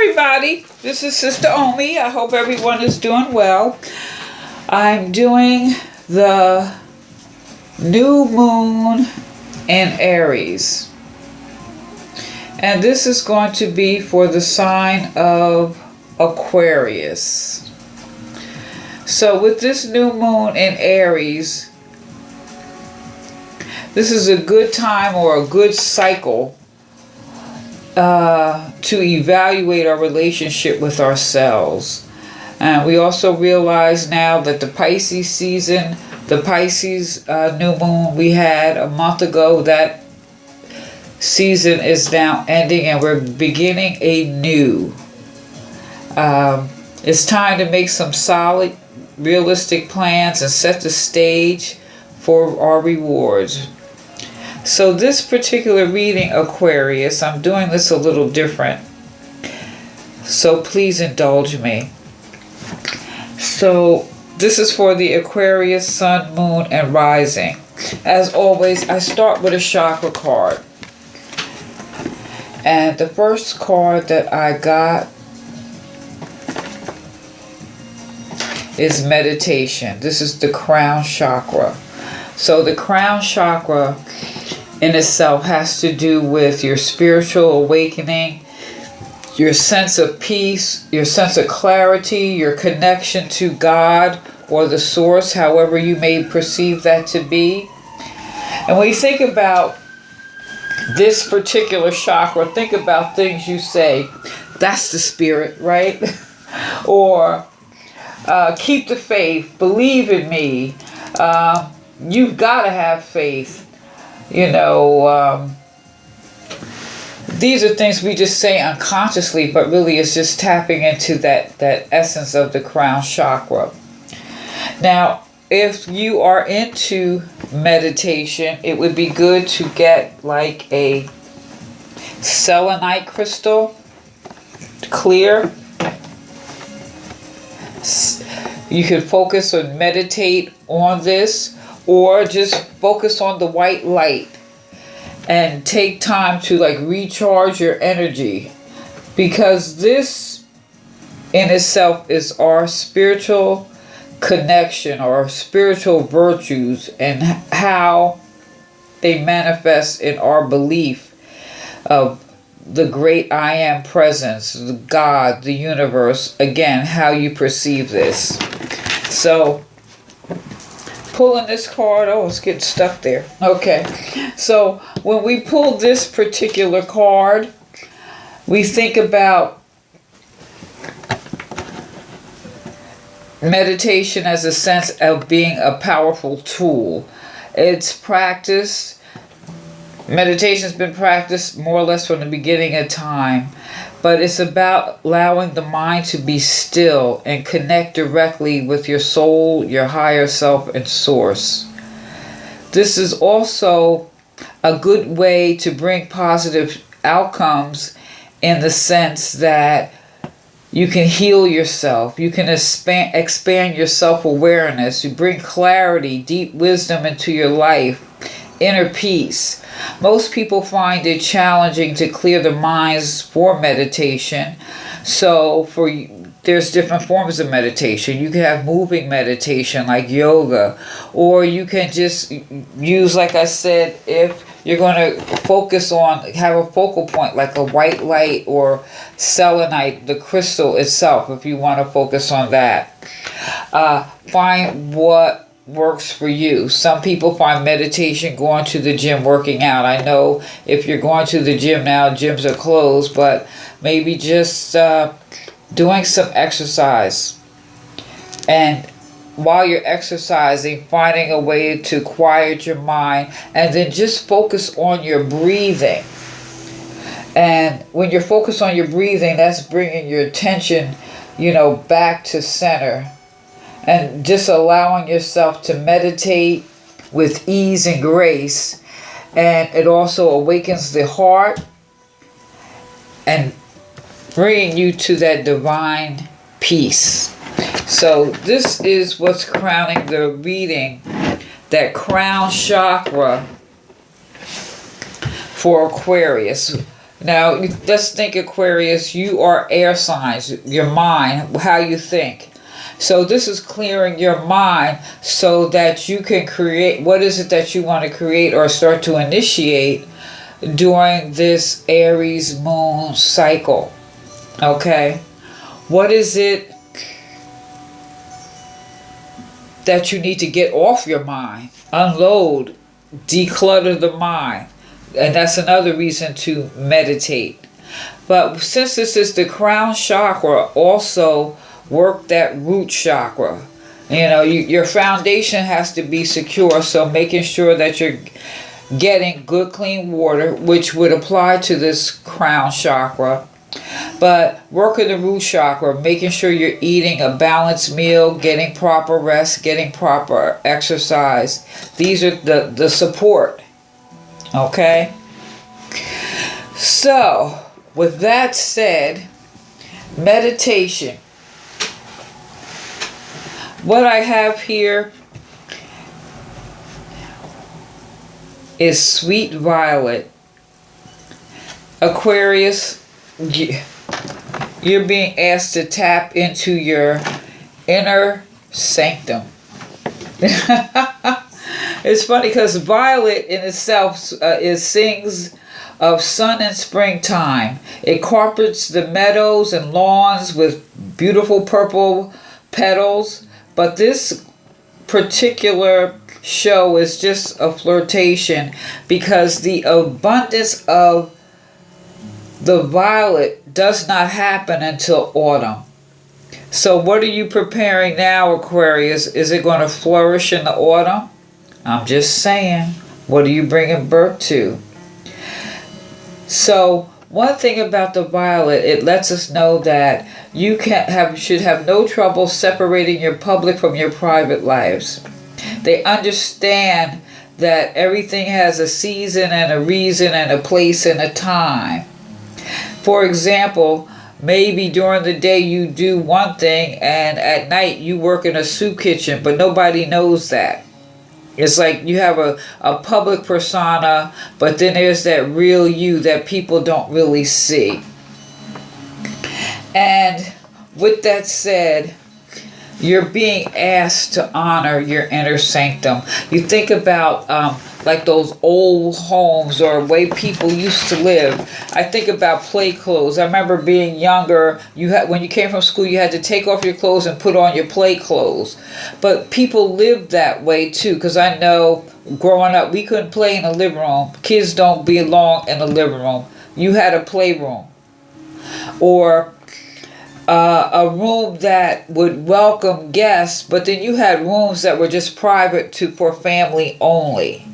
everybody, this is Sister Omi. I hope everyone is doing well. I'm doing the new moon in Aries. And this is going to be for the sign of Aquarius. So with this new moon in Aries, this is a good time or a good cycle to evaluate our relationship with ourselves. And we also realize now that the Pisces season, the Pisces new moon we had a month ago, that season is now ending and we're beginning a new. It's time to make some solid, realistic plans and set the stage for our rewards. So this particular reading, Aquarius, I'm doing this a little different, so please indulge me. So this is for the Aquarius sun, moon, and rising. As always, I start with a chakra card. And the first card that I got is meditation. This is the crown chakra. So the crown chakra in itself has to do with your spiritual awakening, your sense of peace, your sense of clarity, your connection to God or the source, however you may perceive that to be. And when you think about this particular chakra, think about things you say, that's the spirit, right? Or keep the faith, believe in me, you've got to have faith. You know, these are things we just say unconsciously, but really it's just tapping into that essence of the crown chakra. Now, if you are into meditation, it would be good to get like a selenite crystal, clear. You can focus or meditate on this, or just focus on the white light and take time to like recharge your energy, because this in itself is our spiritual connection or spiritual virtues and how they manifest in our belief of the great I am presence, the God, the universe, again, how you perceive this. So pulling this card, oh, it's getting stuck there. Okay, so when we pull this particular card, we think about meditation as a sense of being a powerful tool. It's practiced. Meditation's been practiced more or less from the beginning of time, but it's about allowing the mind to be still and connect directly with your soul, your higher self, and source. This is also a good way to bring positive outcomes in the sense that you can heal yourself, you can expand your self-awareness, you bring clarity, deep wisdom into your life, inner peace. Most people find it challenging to clear their minds for meditation. So there's different forms of meditation. You can have moving meditation like yoga, or you can just use, like I said, if you're going to focus on, have a focal point like a white light or selenite, the crystal itself, if you want to focus on that. Find what works for you. Some people find meditation going to the gym, working out. I know if you're going to the gym now, gyms are closed, but maybe just doing some exercise. And while you're exercising, finding a way to quiet your mind, and then just focus on your breathing. And when you're focused on your breathing, that's bringing your attention, back to center. And just allowing yourself to meditate with ease and grace. And it also awakens the heart and bringing you to that divine peace. So this is what's crowning the reading, that crown chakra for Aquarius. Now, let's think, Aquarius, you are air signs, your mind, how you think. So this is clearing your mind so that you can create, what is it that you want to create or start to initiate during this Aries moon cycle. Okay? What is it that you need to get off your mind? Unload, declutter the mind. And that's another reason to meditate. But since this is the crown chakra, also work that root chakra. You know, your foundation has to be secure, so making sure that you're getting good clean water, which would apply to this crown chakra. But working the root chakra, making sure you're eating a balanced meal, getting proper rest, getting proper exercise. These are the support. Okay? So, with that said, meditation. What I have here is sweet violet. Aquarius, you're being asked to tap into your inner sanctum. It's funny because violet in itself sings of sun and springtime. It carpets the meadows and lawns with beautiful purple petals. But this particular show is just a flirtation because the abundance of the violet does not happen until autumn. So what are you preparing now, Aquarius? Is it going to flourish in the autumn? I'm just saying. What are you bringing birth to? So one thing about the violet, it lets us know that you should have no trouble separating your public from your private lives. They understand that everything has a season and a reason and a place and a time. For example, maybe during the day you do one thing and at night you work in a soup kitchen, but nobody knows that. It's like you have a public persona, but then there's that real you that people don't really see. And with that said, you're being asked to honor your inner sanctum. You think about like those old homes or way people used to live. I think about play clothes. I remember being younger, when you came from school, you had to take off your clothes and put on your play clothes. But people lived that way too, because I know growing up, we couldn't play in the living room. Kids don't belong in the living room. You had a playroom. Or a room that would welcome guests, but then you had rooms that were just private for family only.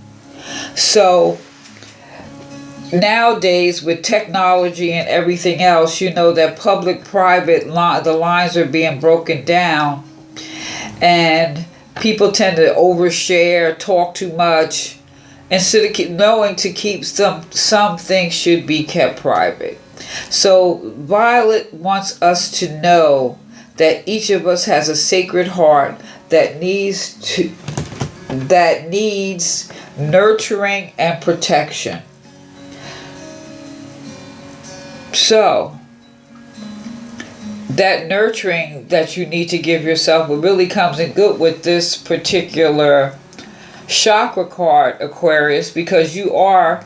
So nowadays with technology and everything else, you know that public-private the lines are being broken down, and people tend to overshare, talk too much, instead of knowing to keep some things should be kept private. So Violet wants us to know that each of us has a sacred heart that needs nurturing and protection. So that nurturing that you need to give yourself really comes in good with this particular chakra card, Aquarius, because you are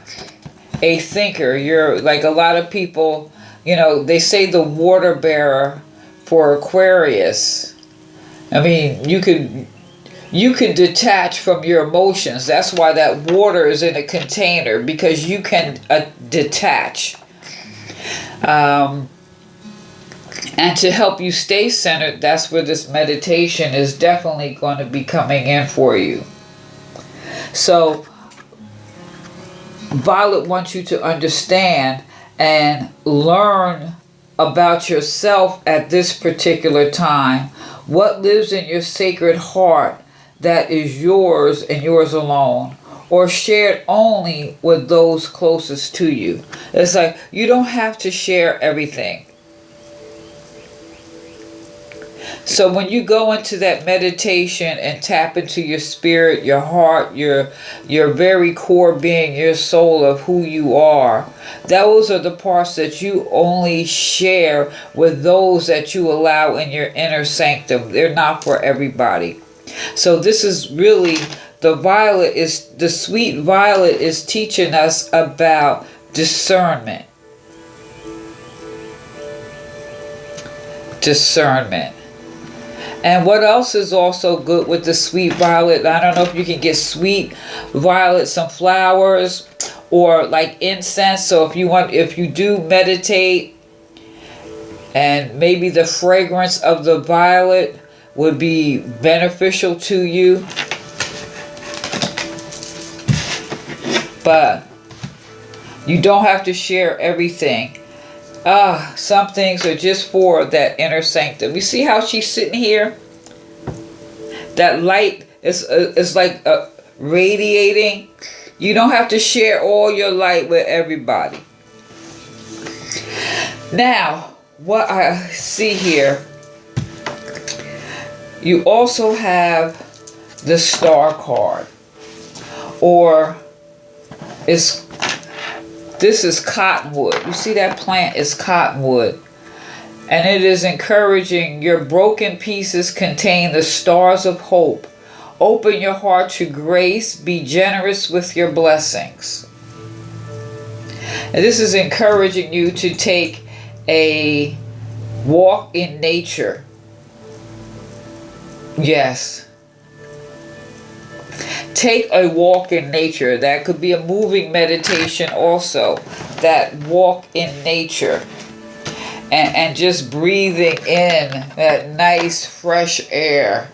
a thinker. You're like a lot of people, you know, they say the water bearer for Aquarius. I mean, you can detach from your emotions. That's why that water is in a container, because you can detach. And to help you stay centered, that's where this meditation is definitely going to be coming in for you. So Violet wants you to understand and learn about yourself at this particular time. What lives in your sacred heart that is yours and yours alone, or shared only with those closest to you. It's like you don't have to share everything. So when you go into that meditation and tap into your spirit, your heart, your very core being, your soul of who you are, those are the parts that you only share with those that you allow in your inner sanctum. They're not for everybody. So this is really, the sweet violet is teaching us about discernment. Discernment. And what else is also good with the sweet violet? I don't know if you can get sweet violet, some flowers, or like incense. So if you do meditate, and maybe the fragrance of the violet would be beneficial to you. But you don't have to share everything. Some things are just for that inner sanctum. You see how she's sitting here? That light is like radiating. You don't have to share all your light with everybody. Now, what I see here, you also have the star card, or this is cottonwood. You see that plant is cottonwood. And it is encouraging your broken pieces contain the stars of hope. Open your heart to grace. Be generous with your blessings. And this is encouraging you to take a walk in nature. Yes. Take a walk in nature. That could be a moving meditation also. That walk in nature. And just breathing in that nice fresh air.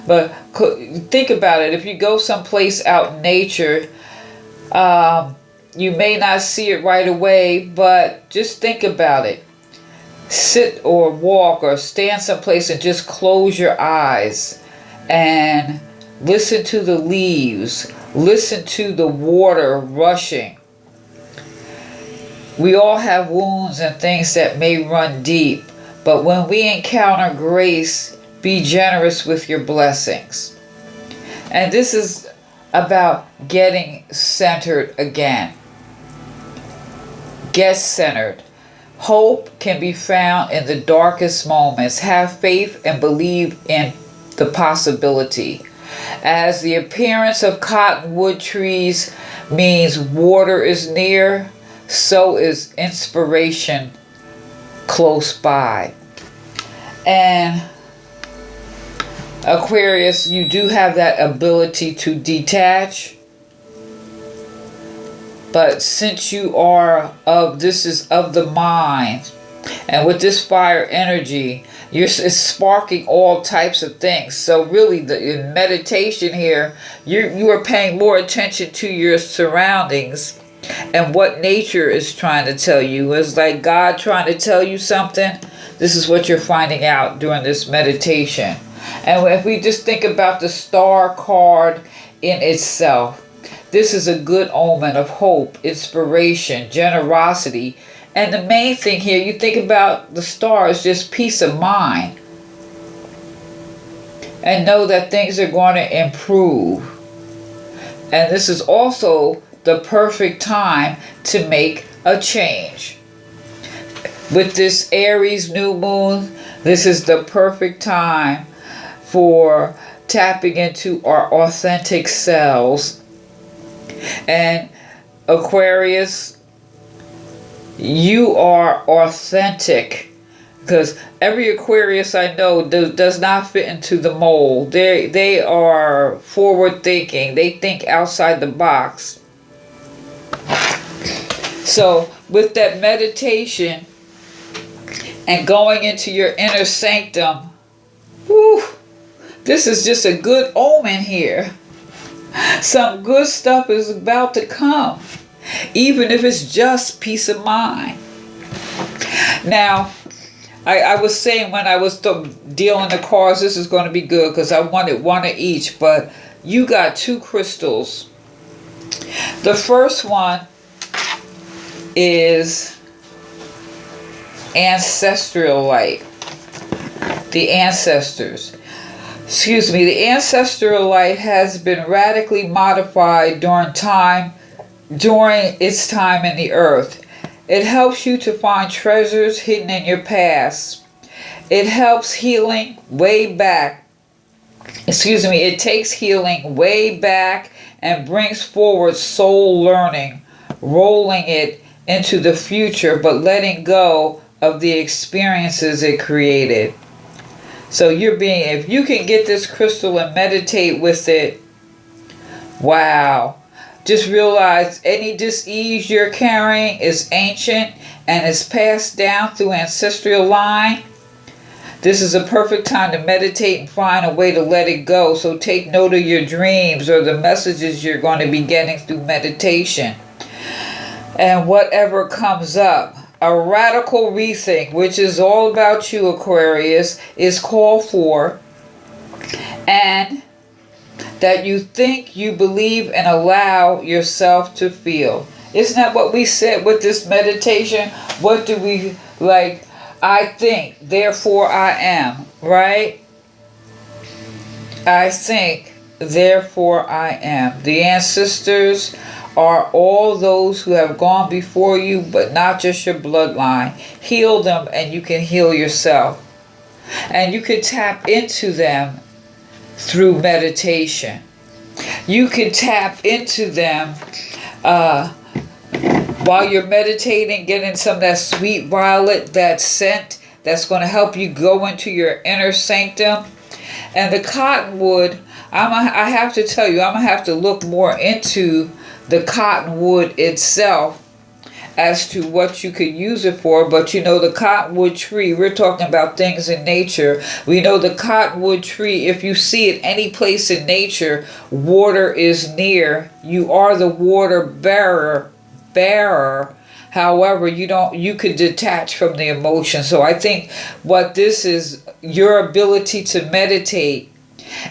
But think about it. If you go someplace out in nature, you may not see it right away, but just think about it. Sit or walk or stand someplace and just close your eyes and listen to the leaves. Listen to the water rushing. We all have wounds and things that may run deep, but when we encounter grace, be generous with your blessings. And this is about getting centered again. Get centered. Hope can be found in the darkest moments. Have faith and believe in the possibility. As the appearance of cottonwood trees means water is near, so is inspiration close by. And Aquarius, you do have that ability to detach. But since you are this is of the mind, and with this fire energy, it's sparking all types of things. So really, in meditation here, you are paying more attention to your surroundings and what nature is trying to tell you. It's like God trying to tell you something. This is what you're finding out during this meditation. And if we just think about the star card in itself, this is a good omen of hope, inspiration, generosity. And the main thing here, you think about the star, is just peace of mind. And know that things are going to improve. And this is also the perfect time to make a change. With this Aries new moon, this is the perfect time for tapping into our authentic selves. And Aquarius, you are authentic, because every Aquarius I know does not fit into the mold. They are forward thinking. They think outside the box. So with that meditation and going into your inner sanctum, whew, this is just a good omen here. Some good stuff is about to come, even if it's just peace of mind. Now, I was saying when I was dealing the cards, this is going to be good because I wanted one of each, but you got two crystals. The first one is ancestral light. the ancestors. Excuse me, the ancestral light has been radically modified during its time in the earth. It helps you to find treasures hidden in your past. It helps healing way back. It takes healing way back and brings forward soul learning, rolling it into the future, but letting go of the experiences it created. So if you can get this crystal and meditate with it, wow. Just realize any dis-ease you're carrying is ancient and is passed down through ancestral line. This is a perfect time to meditate and find a way to let it go. So take note of your dreams or the messages you're going to be getting through meditation. And whatever comes up. A radical rethink, which is all about you, Aquarius, is called for. And that you think, you believe, and allow yourself to feel. Isn't that what we said with this meditation? What do we like? I think, therefore I am, right? I think, therefore I am. The ancestors are all those who have gone before you, but not just your bloodline. Heal them and you can heal yourself. And you can tap into them through meditation. You can tap into them while you're meditating, getting some of that sweet violet, that scent that's going to help you go into your inner sanctum. And the cottonwood, I have to tell you, I'm going to have to look more into the cottonwood itself as to what you could use it for. But you know, the cottonwood tree, we're talking about things in nature. We know the cottonwood tree, if you see it any place in nature, water is near. You are the water bearer. However, you could detach from the emotion. So I think what this is, your ability to meditate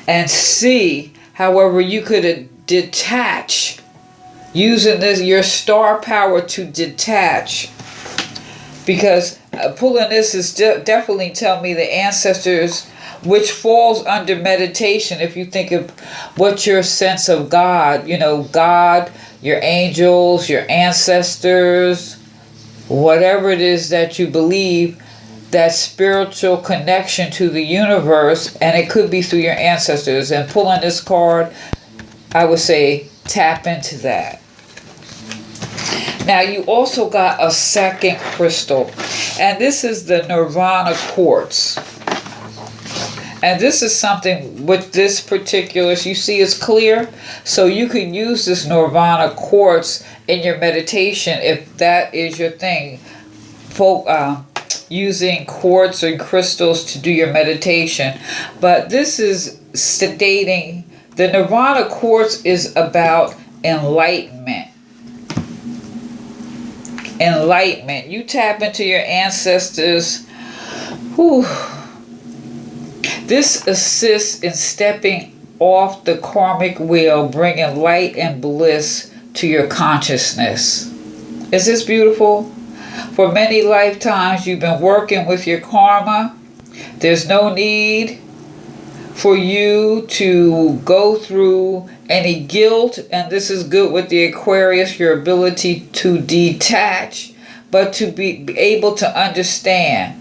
and see, however, you could detach, using this, your star power to detach. Because pulling this is definitely telling me the ancestors, which falls under meditation. If you think of what your sense of God, God, your angels, your ancestors, whatever it is that you believe, that spiritual connection to the universe, and it could be through your ancestors. And pulling this card, I would say tap into that. Now you also got a second crystal, and this is the Nirvana quartz. And this is something with this particular, you see it's clear, so you can use this Nirvana quartz in your meditation if that is your thing. Using quartz and crystals to do your meditation. But this is stating the Nirvana quartz is about enlightenment. Enlightenment. You tap into your ancestors. Whew. This assists in stepping off the karmic wheel, bringing light and bliss to your consciousness. Is this beautiful? For many lifetimes you've been working with your karma. There's no need for you to go through any guilt, and this is good with the Aquarius, your ability to detach, but to be able to understand.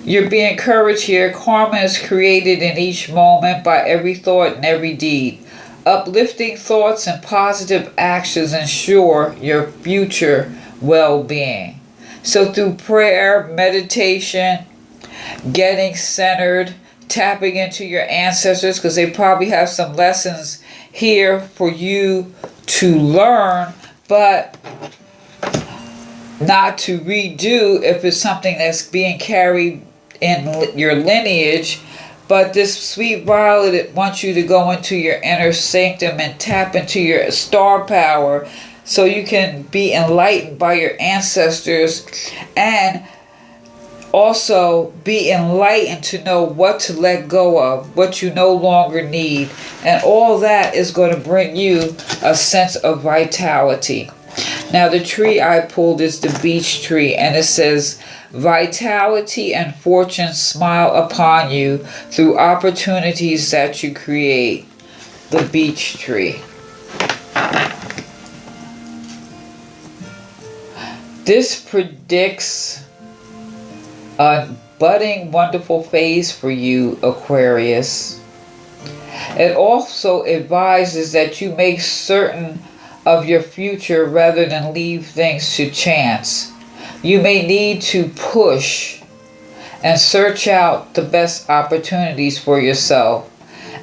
You're being encouraged here. Karma is created in each moment by every thought and every deed. Uplifting thoughts and positive actions ensure your future well-being. So through prayer, meditation, getting centered, tapping into your ancestors, because they probably have some lessons here for you to learn, but not to redo if it's something that's being carried in your lineage. But this sweet violet, it wants you to go into your inner sanctum and tap into your star power so you can be enlightened by your ancestors, and also be enlightened to know what to let go of, what you no longer need. And all that is going to bring you a sense of vitality. Now the tree I pulled is the beech tree, and it says, vitality and fortune smile upon you through opportunities that you create. The beech tree. This predicts a budding wonderful phase for you, Aquarius. It also advises that you make certain of your future rather than leave things to chance. You may need to push and search out the best opportunities for yourself.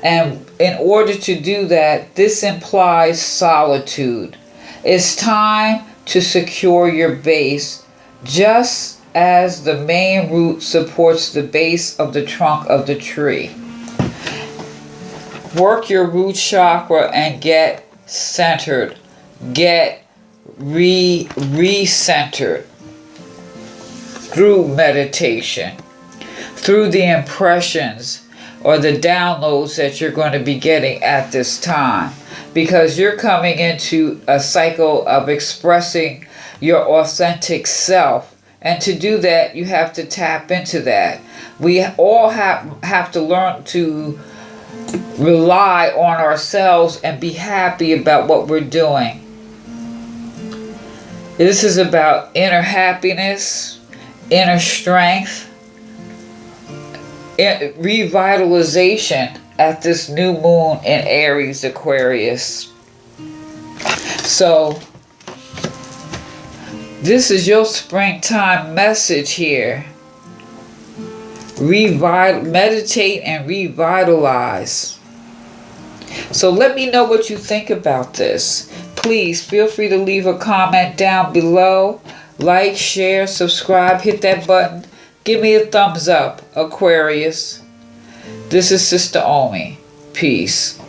And in order to do that, this implies solitude. It's time to secure your base, just as the main root supports the base of the trunk of the tree. Work your root chakra and get centered. Get re-centered through meditation, through the impressions or the downloads that you're going to be getting at this time, because you're coming into a cycle of expressing your authentic self. And to do that, you have to tap into that. We all have to learn to rely on ourselves and be happy about what we're doing. This is about inner happiness, inner strength, revitalization at this new moon in Aries, Aquarius. So this is your springtime message here. Meditate and revitalize. So let me know what you think about this. Please feel free to leave a comment down below. Like, share, subscribe, hit that button. Give me a thumbs up, Aquarius. This is Sister Omi. Peace.